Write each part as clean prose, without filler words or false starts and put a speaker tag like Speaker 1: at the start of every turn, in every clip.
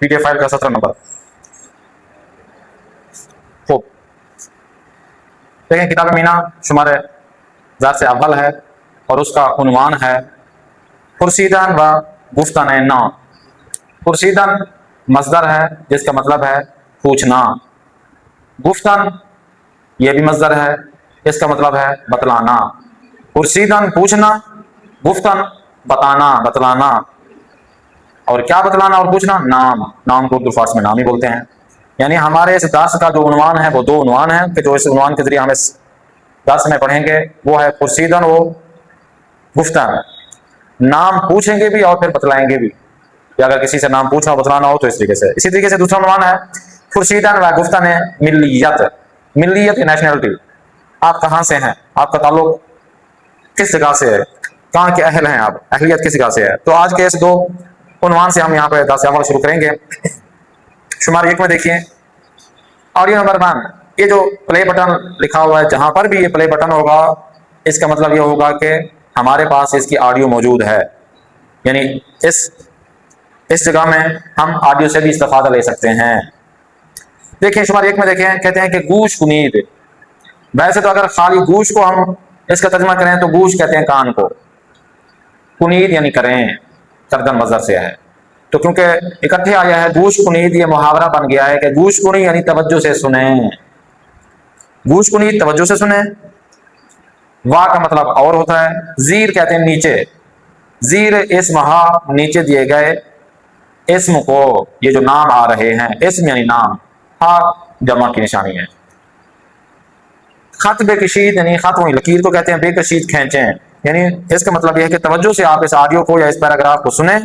Speaker 1: PDF file का 17 number. खूब देखें, किताब मीना शुमारे ज़ात से अव्वल है और उसका उन्वान है पुरसीदन व गुफ्तन ना। पुरसीदन मजदर है जिसका मतलब है पूछना। गुफ्तन ये भी मजदर है, इसका मतलब है बतलाना। पुरसीदन पूछना, गुफ्तन बताना बतलाना। और क्या बतलाना और पूछना? नाम को उर्दू फारसी में नाम ही बोलते हैं। यानी हमारे इस दर्स का जो उन्वान है वो दो उन्वान है कि जो इस उन्वान के जरिए हम इस दर्स में पढ़ेंगे वो है पुरसीदन व गुफ्तन। नाम पूछेंगे भी और फिर बतलाएंगे भी, अगर किसी से नाम पूछना बतलाना हो तो इस तरीके से। इसी तरीके से दूसरा उन्वान है पुरसीदन व गुफ्तन है मिल्लियत। मिल्लियत नेशनलिटी, आप कहाँ से हैं, आपका ताल्लुक किस जगह से है, कहाँ के अहल हैं आप, अहलियत किस जगह से है। तो आज के इस दो उन्वान से हम यहाँ पे दर्स अव्वल शुरू करेंगे। शुमार 1 में देखिए ऑडियो नंबर 1, ये जो प्ले बटन लिखा हुआ है, जहां पर भी ये प्ले बटन होगा इसका मतलब ये होगा कि हमारे पास इसकी ऑडियो मौजूद है। यानी इस जगह में हम ऑडियो से भी इस्तेफादा ले सकते हैं। देखिए शुमार 1 में देखें, कहते हैं कि गूश कुनीद। वैसे तो अगर खाली गूश को हम इसका तर्जुमा करें तो गूश कहते हैं कान को, कुनीद यानी करें, करदन मजदर से है। तो क्योंकि इकट्ठे आया है गूश कुनीद, ये मुहावरा बन गया है कि गूश कुनी यानी तवज्जो से सुने। गूश कुनीद तवज्जो से सुने। वाह का मतलब और होता है। जीर कहते हैं नीचे। जीर इस्म, हा नीचे दिए गए इस्म को, ये जो नाम आ रहे हैं, इस्म यानी नाम, हा जमा की निशानी है। खत बेकशीद यानी खत वही लकीर को कहते हैं, बेकशीद खींचें। यानी इसका मतलब यह है कि तवज्जो से आप इस ऑडियो को या इस पैराग्राफ को सुने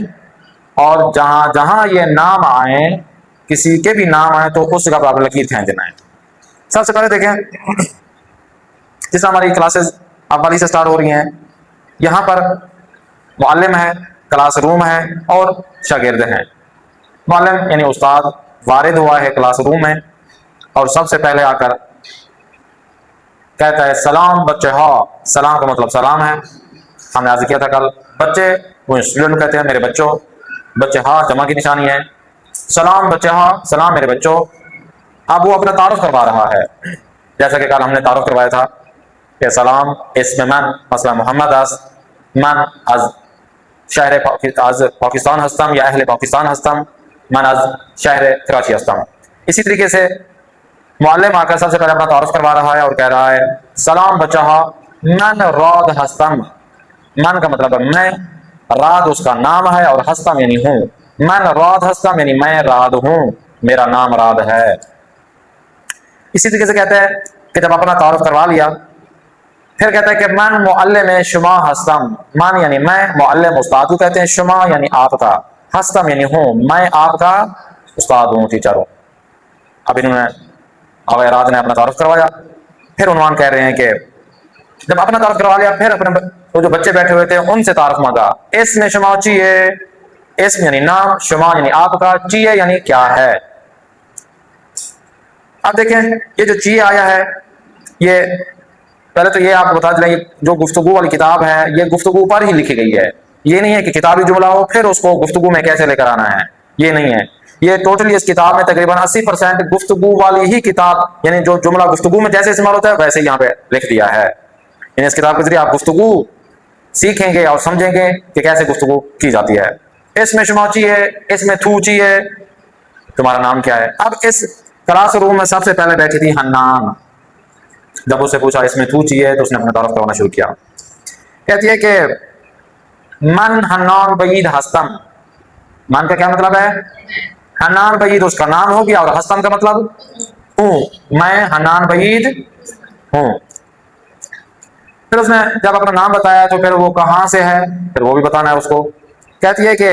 Speaker 1: और जहां जहां ये नाम आए, किसी के भी नाम आए तो उस जगह पर आप लकीर खींच देना है। सबसे पहले देखें, जिस हमारी क्लासेस अव्वली से स्टार्ट हो रही हैं, यहाँ पर मुअल्लिम है, क्लासरूम है और शागिर्द हैं। मुअल्लिम यानी उस्ताद वारिद हुआ है क्लासरूम में और सबसे पहले आकर कहता है सलाम बच्चे हाँ। सलाम का मतलब सलाम है, हमने आज किया था कल। बच्चे वो स्टूडेंट कहते हैं मेरे बच्चों, बच्चे हाँ जमा की निशानी है। सलाम बच्चे हाँ, सलाम मेरे बच्चों। अब वो अपना तारुफ करवा रहा है, जैसा कि कल हमने तारुफ करवाया था कि सलाम इसमें मन, मसला मोहम्मद अस मन अज शहर पाकिस्तान हस्तम या अहले पाकिस्तान हस्तम, मन अज शहर कराची हस्तम। इसी तरीके से मुअल्लिम आकर सबसे पहले अपना तारुफ करवा रहा है और कह रहा है सलाम बच्चा हाँ, मन राद हस्तम। मन का मतलब है मैं, राद उसका नाम है और हस्तम यानी हूं। मन राद हस्तम यानी मैं राद हूं, मेरा नाम राद है। इसी तरीके से कहते हैं कि जब अपना तारुफ करवा लिया फिर कहता है कि मन मुअल्लिम शुमा हस्तम। मन यानी मैं, मुअल्लिम उस्ताद को कहते हैं, शुमा यानी आपका, हस्तम यानी हूं, मैं आपका उस्ताद हूं, टीचर हूं। अब इन्होंने अवैराद ने अपना तारुफ करवाया, फिर उन्वान कह रहे हैं कि जब अपना तारुफ करवा लिया फिर अपने वो जो बच्चे बैठे हुए थे उनसे तारुफ मांगा। इसमें शुमा चाहिए, इसम यानी नाम, शुमा यानी आपका, चाहिए यानी क्या है। अब देखें ये जो चाहिए आया है, ये पहले तो ये आपको बता दें, जो गुफ्तगू वाली किताब है ये गुफ्तगू पर ही लिखी गई है। ये नहीं है कि किताबी जुमला हो फिर उसको गुफ्तगू में कैसे लेकर आना है, ये नहीं है। ये टोटली इस किताब में तकरीबन 80% गुफ्तगू वाली ही किताब, यानी जो जुमला गुफ्तगू में जैसे इस्तेमाल होता है वैसे यहाँ पे लिख दिया है। यानी इस किताब के जरिए आप गुफ्तगू सीखेंगे और समझेंगे कि कैसे गुफ्तगू की जाती है। इसमें शुमा चाहिए, इसमें थू चाहिए, तुम्हारा नाम क्या है। अब इस क्लासरूम में सबसे पहले बैठी थी हन्नान। जब उससे पूछा इसमें थू चाहिए तो उसने अपना तारुफ करवाना शुरू किया। कहती है कि मन हन्नान बईद हस्तम। मन का क्या मतलब है? हन्नान बईद उसका नाम हो गया और हस्तम का मतलब हूं, मैं हन्नान बईद हूं। फिर उसने जब अपना नाम बताया तो फिर वो कहां से है फिर वो भी बताना है उसको। कहती है कि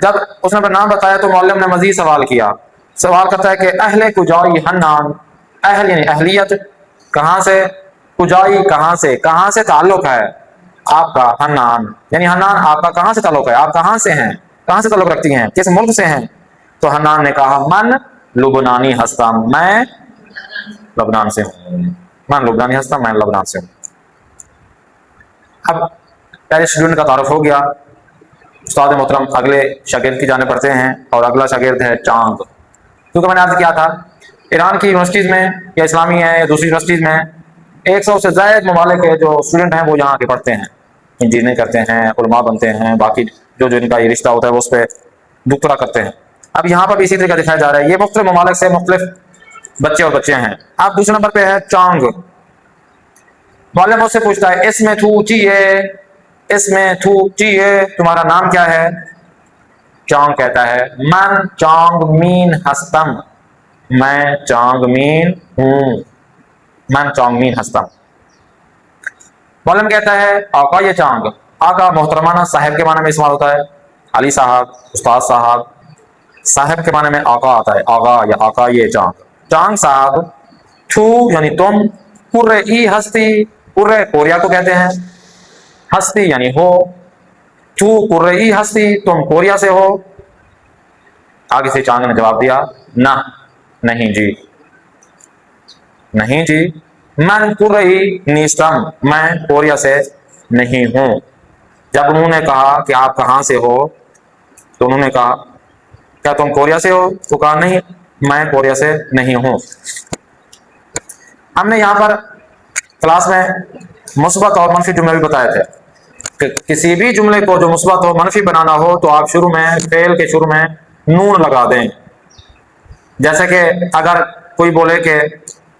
Speaker 1: जब उसने अपना नाम बताया तो मुअल्लिम ने मजीद सवाल किया। सवाल करता है कि अहले कुजाई हन्नान। अहल यानी अहलियत, कहां से, कुजाई कहां से ताल्लुक है आपका, हन्नान यानी हन्नान आपका कहां से ताल्लुक है, आप कहां से हैं, कहां से ताल्लुक रखती हैं, किस मुल्क से हैं। तो हन्नान ने कहा मन लुबनानी हस्तम, मैं लबनान से हूँ। मैं लुबनानी हस्तम, मैं लबनान से हूँ। अब पहले स्टूडेंट का तारुफ हो गया। उस्ताद मोहतरम अगले शागिर्द की जाने पढ़ते हैं, और अगला शागिर्द है चांद। क्योंकि मैंने आज किया था, ईरान की यूनिवर्सिटीज़ में या इस्लामी है या दूसरी यूनिवर्सिटीज़ में 100 से ज़ायद ममालिक के जो स्टूडेंट हैं वो यहाँ के पढ़ते हैं, इंजीनियर करते हैं, उलमा बनते हैं, बाकी जो जो इनका ये रिश्ता होता है वो उस पर दुक्तरा करते हैं। अब यहाँ पर भी इसी तरीका दिखाया जा रहा है। ये मुख्तलिफ ममालिक से मुख्तलिफ बच्चे और बच्चे हैं। अब दूसरे नंबर पे है चांग। मालूम उससे पूछता है इसमें थू चाहिए, इसमें थू चाहिए, तुम्हारा नाम क्या है? चांग कहता है मन चांग मीन हस्तम, मैं चांग मीन हूं, मन चांग मीन हस्तम। मालूम कहता है आका ये चांग, आका मोहतरमाना साहब के माने में इस्तेमाल होता है, अली साहब, उस्ताद साहब। साहब के माने में आका आता है, आगा या आका ये चांग, चांग साहब। छू यानी तुम, कुर्रे ई हस्ती, कुर्रे कोरिया को कहते हैं, हस्ती यानी हो। छू कुर्रे ई हस्ती, तुम कोरिया से हो। आगे से चांग ने जवाब दिया ना, नहीं जी, नहीं जी। मन कुर्रई नीस्तम, मैं कोरिया से नहीं हूं। जब उन्होंने कहा कि आप कहां से हो, तो उन्होंने कहा क्या तुम कोरिया से हो? तो कहा नहीं, मैं कोरिया से नहीं हूं। हमने यहां पर क्लास में मुस्बत और मनफी जुमले भी बताए थे कि किसी भी जुमले को जो मुस्बत हो, मनफी बनाना हो, तो आप शुरू में फेल के शुरू में नून लगा दें। जैसे कि अगर कोई बोले कि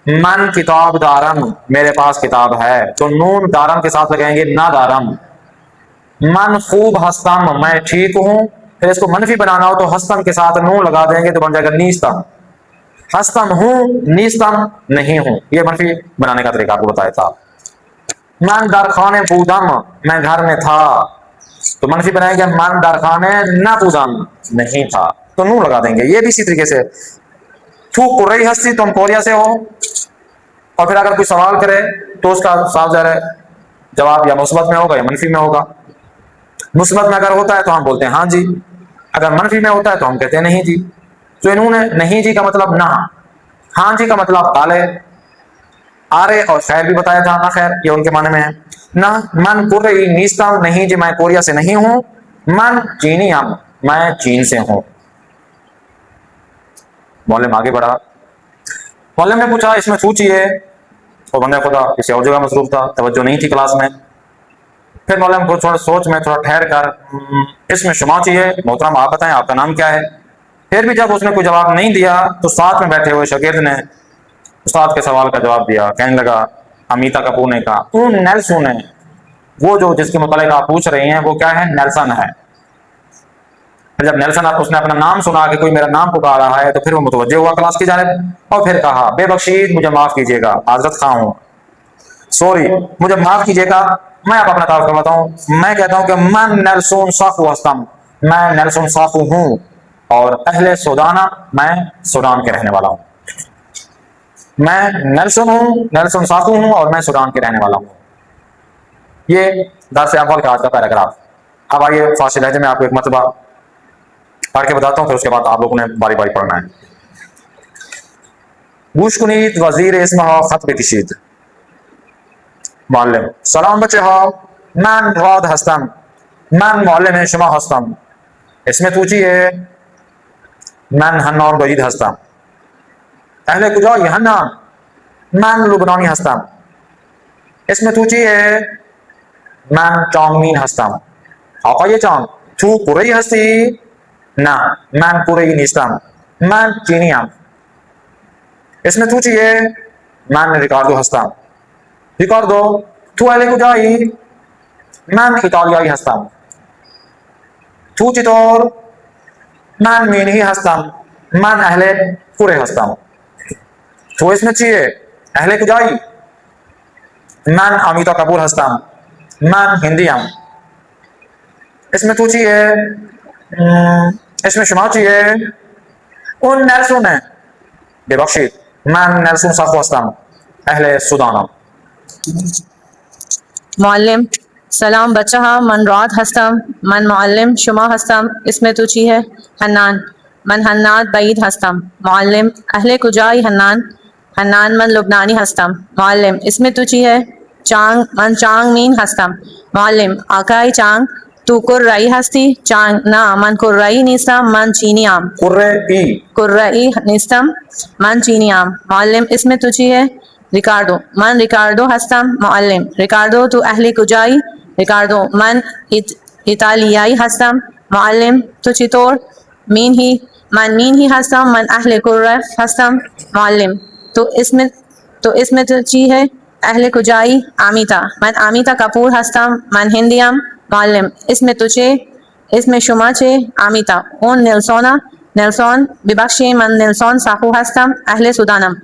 Speaker 1: मन किताब दारम, मेरे पास किताब है, तो नून दारम के साथ लगाएंगे ना दारम। मन खूब हस्तम, मैं ठीक हूं, फिर इसको मनफी बनाना हो तो हस्तम के साथ नून लगा देंगे तो बन जाएगा नीस्तम। हस्तम हूं, नीस्तम नहीं हूं। ये मनफी बनाने का तरीका आपको बताया था। मन दर खाने पूदम, मैं घर में था, तो मनफी बनाएंगे मन दर खाने न पूदम, नहीं था, तो नून लगा देंगे। ये भी इसी तरीके से। थू कुर्रई हस्ती, तुम कोरिया से हो, और फिर अगर कोई सवाल करे तो उसका साफ ज़ाहिर जवाब या मुस्बत में होगा या मनफी में होगा। मुस्बत में अगर होता है तो हम बोलते हैं हाँ जी, अगर मनफी में होता है तो हम कहते हैं नहीं जी। तो इन्होंने नहीं जी का मतलब ना, हाँ जी का मतलब काले, आरे और खैर भी बताया था, ना खैर ये उनके माने में है ना। मन कुर्रई नीस्तम, नहीं जी मैं कोरिया से नहीं हूं। मन चीनी हम, मैं चीन से हूं। मौलम आगे बढ़ा, मौलम ने पूछा इसमें सूचिए, तो बंदा खुदा किसी और जगह मसरूफ था, तवज्जो नहीं थी क्लास में। फिर मौलम को थोड़ा सोच में थोड़ा ठहर कर इसमें शुमा चाहिए, मोहतरम आप बताएं आपका नाम क्या है? फिर भी जब उसने कोई जवाब नहीं दिया तो साथ में बैठे हुए शागिर्द ने उस्ताद के सवाल का जवाब दिया। कहने लगा अमीता कपूर ने कहा उन नेल्सन है, वो जो जिसके मुतालिक आप पूछ रही हैं वो क्या है? नेल्सन है। फिर जब नेल्सन उसने अपना नाम सुना कि कोई मेरा नाम पुकार रहा है, तो फिर वो मुतवज्जे हुआ क्लास की जानिब और फिर कहा बेबख्शीद मुझे माफ कीजिएगा, आजरत खां हूं, सॉरी मुझे माफ कीजिएगा। मैं आप अपना तारुफ करवाता हूं। मैं कहता हूं कि मैं नेल्सन साफू हस्तम, मैं नेल्सन साफू हूं, और अहले सूदाना, मैं सूडान के रहने वाला हूं। मैं नेल्सन हूं, नेल्सन साफू हूं, और मैं सूडान के रहने वाला हूं। ये दर्स अव्वल का आज का पैराग्राफ। अब आइए फारसी लहजे में आपको एक मरतबा पढ़ के बताता हूं, फिर उसके बाद आप लोगों ने बारी बारी पढ़ना है। गुशकुनीत वजीर इसमा खत बेकिशीद। मालम सलाम बच्चे हो, मैं राद हस्तम, मैं मालम है शुमा हस्तम। इसमें पूछिए मैं हन्नान बजीद हस्तम। अहले कुजा हन्नान, मैं लुबनानी हस्तम। इसमें पूछिए मैं चांगमीन हस्तम। आका ये चांग तू कुरई हस्ती ना, मैं कुरई निस्तम, मैं चीनियम। इसमें पूछिए मैं रिकार्डो हस्तम। रिकार्डो तू अहले कुजाई, मैं इटालियाई हस्तम। तू चितौर, मैं मीनही हस्तम, मैं अहले कुरे हस्तम। तो इसमें चाहिए अहले कुजाई, मैं अमिता कपूर हस्तम, मैं हिंदीयम। इसमें तू चाहिए इसमें शुमा चाहिए उन नेल्सन है बेबख्शीद, मैं नेल्सन साफू हस्तम, अहले सुदानम।
Speaker 2: मुअल्लिम सलाम बच्चा मन रात हस्तम, मन मुअल्लिम शुमा हस्तम। इसमें तुची है हन्नान। मन हन्नान बईद हस्तम मुअल्लिम अहले कुजाई हन्नान हन्नान मन लुबनानी हस्तम मुअल्लिम इसमें तुची है चांग मन चांग मीन हस्तम मुअल्लिम आकाई चांग तू कुर्रई हस्ती चांग ना मन कुर्रई निस्तम मन चीनी आम
Speaker 1: कुर्रे
Speaker 2: कुर्रई निस्तम मन चीनी आम मुअल्लिम इसमें तुची है रिकार्डो मन रिकार्डो हस्तम मुअल्लिम रिकार्डो तू अहले कुजाई रिकार्डो मन इतालियाई हस्तम मुअल्लिम तू चितोर मीन ही हस्तम मन अहले कुर्रा हस्तम मुअल्लिम तो इसमें तुची है अहले कुजाई आमिता मन आमिता कपूर हस्तम मन हिंदियम मुअल्लिम इसमें शुमा चे आमिता उन नेल्सोन विबक्षी मन नेल्सोन साहू हस्तम अहले सुदानम।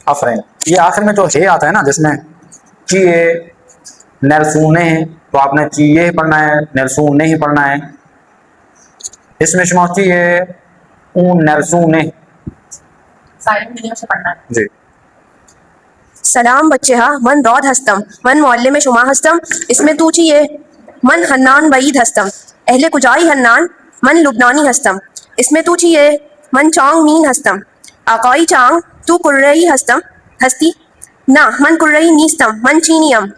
Speaker 1: अफरीन। ये आखिर में जो हे आता है ना, जिसमें चीए नेल्सूने, तो आपने चीए ही पढ़ना है, नेल्सूने ही पढ़ना है। इसमें शुमा चीए ऊन नेल्सूने जी।
Speaker 3: सलाम बच्चे हा मन रौद हस्तम मन मोहल्ले में शुमा हस्तम इसमें तू चाहिए मन हन्नान बईद हस्तम अहले कुजाई हन्नान मन लुबनानी हस्तम इसमें तू चाहिए मन चांग मीन हस्तम आकाई चांग तू कुर्रई हस्तम हस्ती ना मन कुर्रई नीस्तम मन चीनियम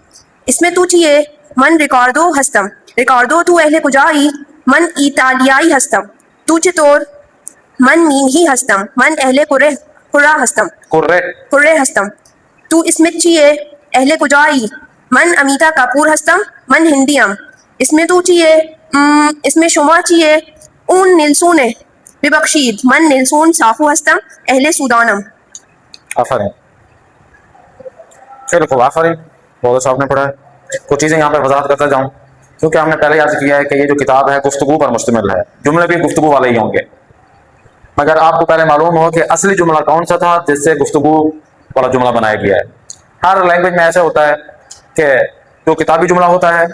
Speaker 3: इसमें तू चाहिए मन रिकार्डो हस्तम रिकार्डो तू अहले कुजाई मन इतालियाई हस्तम तू चितोर मन मीन ही हस्तम मन अहले कुर्रा हस्तम कुर्रे हस्तम तू इसमें चाहिए अहले कुजाई मन अमीता कपूर हस्तम मन हिंदियम इसमें तू चाहिए इसमें शुमा चाहिए ऊन निल्सूने विबक्षीद मन निल्सून साफू हस्तम अहले सुदानम।
Speaker 1: आफरीन। चलो खूब आफरीन, बहुत अच्छा आपने पढ़ा है। कुछ चीज़ें यहाँ पर वजाहत करता जाऊँ, क्योंकि हमने पहले अर्ज किया है कि ये जो किताब है गुफ्तगू पर मुश्तमिल है, जुमले भी गुफ्तगू वाले ही होंगे। मगर आपको पहले मालूम हो कि असली जुमला कौन सा था जिससे गुफ्तगू वाला जुमला बनाया गया है। हर लैंग्वेज में ऐसा होता है कि जो किताबी जुमला होता है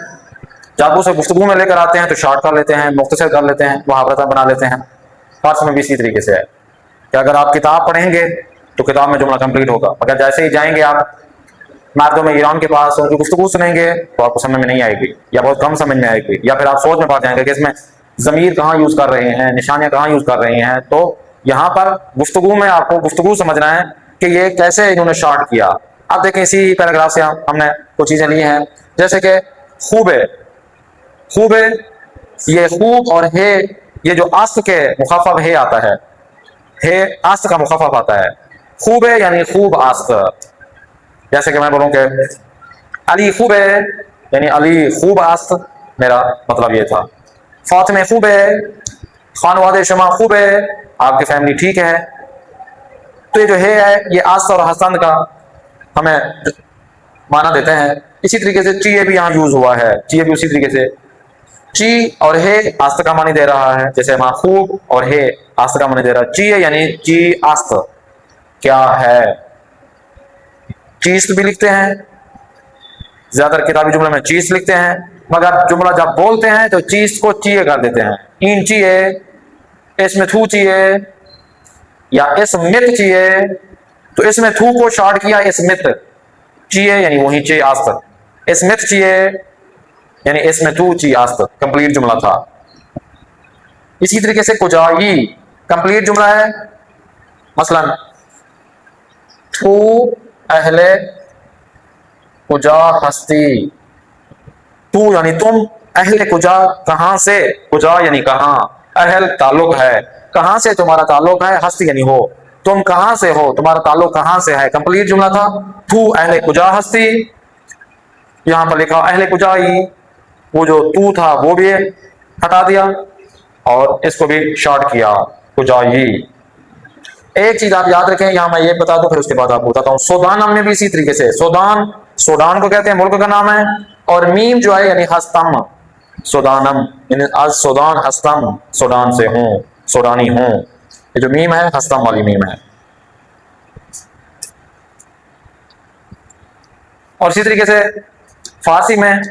Speaker 1: जब उसे गुफ्तगू में लेकर आते हैं तो शॉर्ट कर लेते हैं, मुख्तसर कर लेते हैं, मुहावरता बना लेते हैं। फारसी में भी इसी तरीके से है कि अगर आप किताब पढ़ेंगे तो किताब में जुमला कंप्लीट होगा, अगर जैसे ही जाएंगे आप मार्दों में ईरान के पास उनकी गुफ्तगू सुनेंगे तो आपको समझ में नहीं आएगी या बहुत कम समझ में आएगी, या फिर आप सोच में पड़ जाएंगे कि इसमें ज़मीर कहाँ यूज़ कर रहे हैं, निशानियाँ कहाँ यूज़ कर रहे हैं। तो यहाँ पर गुफ्तगू में आपको गुफ्तगू समझना है कि ये कैसे इन्होंने शॉर्ट किया। अब देखें इसी पैराग्राफ से हमने कुछ चीज़ें ली हैं, जैसे कि खूबे खूबे, ये खूब और हे, ये जो आस्त के मुखाफफ हे आता है, हे आस्त का मुखाफफ आता है। खूबे यानी खूब आस्त, जैसे कि मैं बोलूँ कि अली खूबे यानी अली खूब आस्त, मेरा मतलब ये था। फातिमे खूबे, खानवादे शमा खूबे, आपकी फैमिली ठीक है। तो ये जो है ये आस्त और हसन का हमें माना देते हैं। इसी तरीके से चीए भी यहाँ यूज हुआ है, चीए भी उसी तरीके से, ची और हे आस्त का मानी दे रहा है, जैसे वहां खूब और हे आस्त का मानी दे रहा है। चीए यानी ची आस्त क्या है, चीज भी लिखते हैं, ज्यादातर किताबी जुमले में चीज लिखते हैं, मगर जुमला जब बोलते हैं तो चीज को चीए कर देते हैं। इन चीए, इसमें थू चीए या इसमित चीए, तो इसमें थू को शॉर्ट किया इसमित चीए यानी वही ची आस्त, इसमित चीए यानी इसमें थू ची आस्त, कंप्लीट जुमला था। इसी तरीके से कुजाई कंप्लीट जुमला है, मसलन थू अहले कुजा हस्ती, तू यानी तुम, अहले कुजा कहां से, कुजा यानी कहां, अहल ताल्लुक है, कहां से तुम्हारा ताल्लुक है, हस्ती यानी हो, तुम कहां से हो, तुम्हारा ताल्लुक कहां से है, कंप्लीट जुमला था। तू अहले कुजा हस्ती, यहां पर लिखा अहले कुजाई, वो जो तू था वो भी हटा दिया और इसको भी शॉर्ट किया कुजाई। एक चीज आप याद रखें, यहां मैं ये बता दूं फिर उसके बाद आपको बताता हूं। सोदान में भी इसी तरीके से, सोदान, सोडान को कहते हैं, मुल्क का नाम है, और मीम जो है यानी हस्तम, सोदानम यानी आज सोदान हस्तम, सोडान से हूं, सोडानी हूं, ये जो मीम है हस्तम वाली मीम है। और इसी तरीके से फारसी में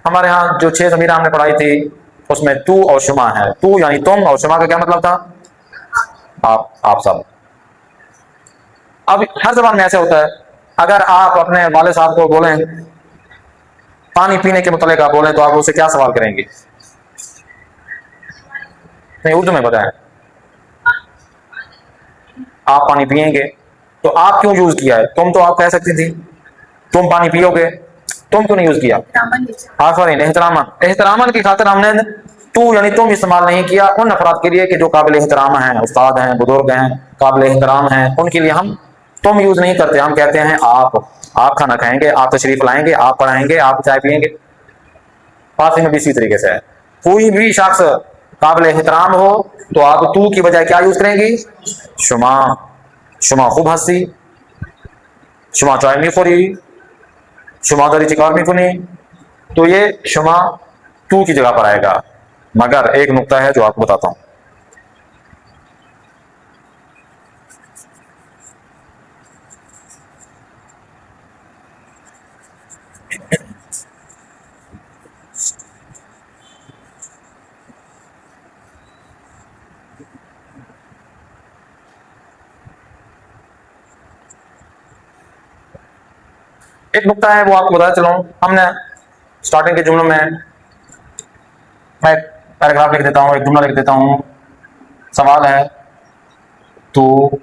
Speaker 1: हमारे यहाँ जो 6 ज़मीर हमने पढ़ाई थी उसमें तू और शुमा है। तू यानी तुम और शुमा का क्या मतलब था, आप सब। अब हर जबान में ऐसे होता है, अगर आप अपने वाले साहब को बोलें पानी पीने के मुतालिक आप बोलें तो आप उससे क्या सवाल करेंगे, नहीं उर्दू में बताएं। आप पानी पिएंगे, तो आप क्यों यूज किया है? तुम तो आप कह सकती थी तुम पानी पियोगे, तुम क्यों नहीं यूज किया? आफरीन, एहतरामन, एहतरामन की खातिर हमने तू यानी तुम इस्तेमाल नहीं किया उन अफराद के लिए कि जो काबिल एहतराम हैं, उस्ताद हैं, बुजुर्ग हैं, काबिल एहतराम हैं, उनके लिए हम तुम यूज नहीं करते, हम कहते हैं आप खाना खाएंगे, आप तशरीफ लाएंगे, आप पढ़ाएंगे, आप चाय पिएंगे। फारसी में भी इसी तरीके से है, कोई भी शख्स काबिल एहतराम हो तो आप तू की बजाय क्या यूज करेंगी? शुमा, शुमा खूब हंसी, शुमा चाय में खोरी, शुमा दरी चिकार में कुनी, तो ये शुमा तू की जगह पर आएगा। मगर एक नुक्ता है जो आपको बताता हूं, एक नुक्ता है वो आपको बताया चलूं। हमने स्टार्टिंग के जुमलों में मैं एक पैराग्राफ लिख देता हूं, एक जुमला लिख देता हूं। सवाल है तू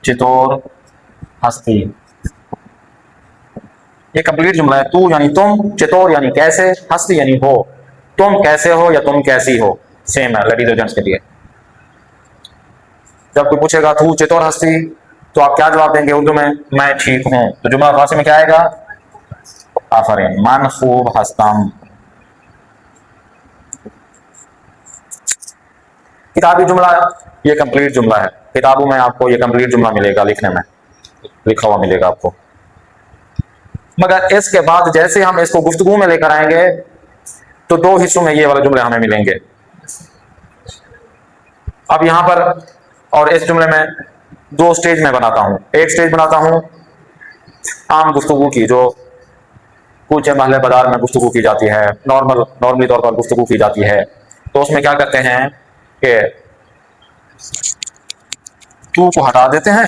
Speaker 1: चितौर हस्ती, ये कंप्लीट जुमला है। तू यानी तुम, चितौर यानी कैसे, हस्ती यानी हो। तुम कैसे हो या तुम कैसी हो, सेम है लेडीज और जेंट्स के लिए। जब कोई पूछेगा तू चितौर हस्ती तो आप क्या जवाब देंगे उर्दू में? मैं ठीक हूं। तो जुमला फारसी में क्या आएगा? आफरीन, मन खूब हस्तम। किताबी जुमला ये कंप्लीट जुमला है, किताबों में आपको ये कंप्लीट जुमला मिलेगा, लिखने में लिखा हुआ मिलेगा आपको। मगर इसके बाद जैसे हम इसको गुफ्तगू में लेकर आएंगे तो दो हिस्सों में ये वाले जुमले हमें मिलेंगे। अब यहां पर और इस जुमले में दो स्टेज में बनाता हूं। एक स्टेज बनाता हूं आम गुफ्तगू की, जो कुछ महल बाजार में गुफ्तगू की जाती है, नॉर्मली तौर पर गुफ्तगू की जाती है। तो उसमें क्या करते हैं कि तू को हटा देते हैं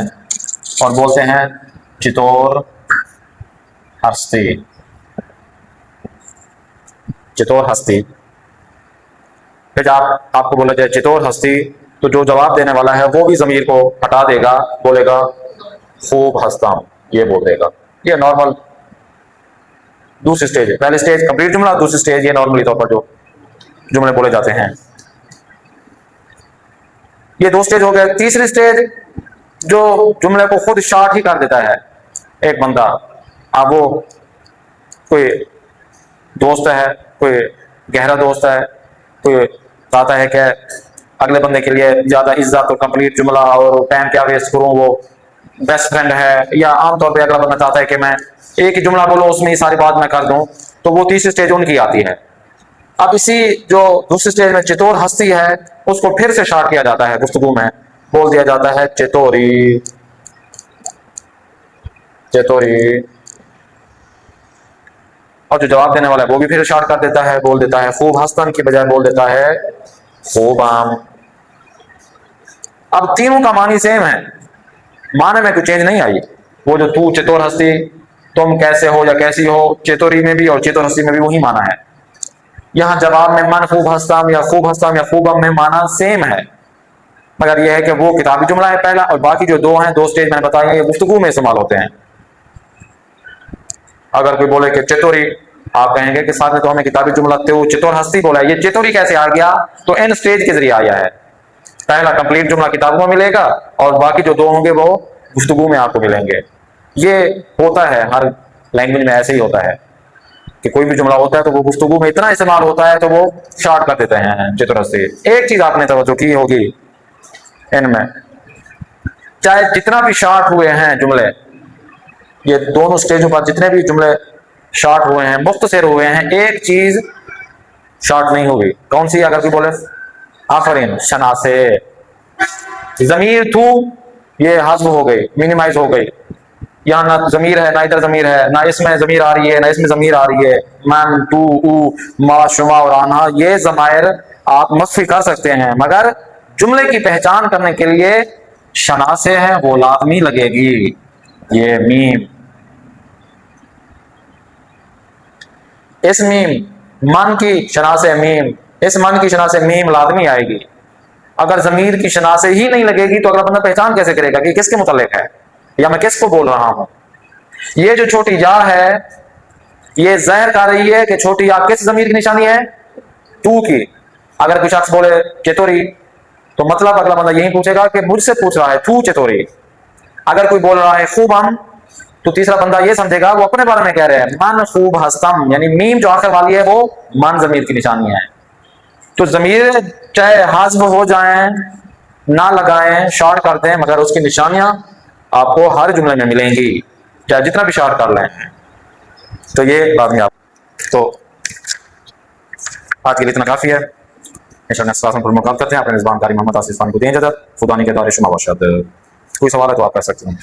Speaker 1: और बोलते हैं चितौर हस्ती, चितौर हस्ती। फिर आपको बोला जाए चितौर हस्ती तो जो जवाब देने वाला है वो भी जमीर को हटा देगा, बोलेगा खूब हंसता हूं, ये बोल देगा। ये नॉर्मल दूसरी स्टेज है। पहली स्टेज कंप्लीट जुमला, दूसरी स्टेज ये नॉर्मली तौर पर जो जुमले बोले जाते हैं। ये दो स्टेज हो गए। तीसरी स्टेज जो जुमले को खुद शॉर्ट ही कर देता है एक बंदा। अब वो कोई दोस्त है, कोई गहरा दोस्त है, कोई चाहता है कि अगले बंदे के लिए ज्यादा इज्जत और कंप्लीट जुमला और टाइम क्या वेस्ट करूं, वो बेस्ट फ्रेंड है, या आमतौर पे अगला बंदा चाहता है कि मैं एक ही जुमला बोलो उसमें ही सारी बात मैं कर दूं, तो वो तीसरी स्टेज उनकी आती है। अब इसी जो दूसरी स्टेज में चितौर हस्ती है उसको फिर से शॉर्ट किया जाता है, गुफ्तगू में बोल दिया जाता है चितौरी, चितौरी। और जो जवाब देने वाला है वो भी फिर शॉर्ट कर देता है, बोल देता है खूब हस्तन की बजाय बोल देता है खूब आम। अब तीनों का मानी सेम है, माने में कोई चेंज नहीं आई। वो जो तू चितौर हस्ती, तुम कैसे हो या कैसी हो, चितौरी में भी और चितौर हस्ती में भी वही माना है। यहां जवाब में मन खूब हस्ताम या खूब हस्ताम या खूब में माना सेम है, मगर यह है कि वो किताबी जुमला है पहला, और बाकी जो दो हैं, दो स्टेज मैंने बताया, ये गुफ्तगू में इस्तेमाल होते हैं। अगर कोई बोले कि चितौरी, आप कहेंगे कि साथ में तो हमें किताबी जुमला चितौर हस्ती बोला है, ये चितौरी कैसे आ गया? तो इन स्टेज के जरिए आया है। पहला कंप्लीट जुमला किताबों में मिलेगा और बाकी जो दो होंगे वो गुफ्तगू में आपको मिलेंगे। ये होता है हर लैंग्वेज में, ऐसे ही होता है कि कोई भी जुमला होता है तो वो गुफ्तगू में इतना इस्तेमाल होता है तो वो शॉर्ट कर देते हैं चितौर हस्ती। एक चीज आपने तवज्जो की होगी इनमें, चाहे जितना भी शॉर्ट हुए हैं जुमले, ये दोनों स्टेजों पर जितने भी जुमले शॉर्ट हुए हैं, मुख्तसर हुए हैं, एक चीज शॉर्ट नहीं हुई। कौन सी? अगर कोई बोले आफरीन, शनासे, जमीर थू ये हज़्फ हो गई, मिनिमाइज हो गई। यहाँ ना जमीर है, ना इधर जमीर है, ना इसमें जमीर आ रही है, ना इसमें जमीर आ रही है। मन, तू, ऊ, मा, शुमा और आना, ये जमायर आप मख्फी कर सकते हैं, मगर जुमले की पहचान करने के लिए शनासे है वो लाजमी लगेगी। ये मीम, इस मीम, मन की शनासे मीम, इस मन की शनासे मीम लाजमी आएगी। अगर जमीर की शनासे ही नहीं लगेगी तो अगला बंदा पहचान कैसे करेगा कि किसके मुतालिक है या मैं किसको बोल रहा हूं। ये जो छोटी या है ये ज़ाहिर कर रही है कि छोटी या किस जमीर की निशानी है, तू की। अगर कोई शख्स बोले चतुरी तो मतलब अगला बंदा यही पूछेगा कि मुझसे पूछ रहा है तू चतुरी। अगर कोई बोल रहा है खूब हम तो तीसरा बंदा ये समझेगा वो अपने बारे में कह रहे हैं। मन खूब हस्तम यानी मीम जो आखिर वाली है वो मन जमीर की निशानी है। तो जमीर चाहे हाज़्फ हो जाएं ना लगाएं शॉर्ट कर दें मगर उसकी निशानियां आपको हर जुमले में मिलेंगी चाहे जितना भी शॉर्ट कर लें। तो ये लाजमी आप तो आज के लिए इतना काफी है। इंशाअल्लाह पर मुकाबला करते हैं अपने ज़बानकारी मोहम्मद आसिफ खान को दें इजाज़त। खुदा ने के दार शुमा बाशद। कोई सवाल है तो आप कर सकते हैं।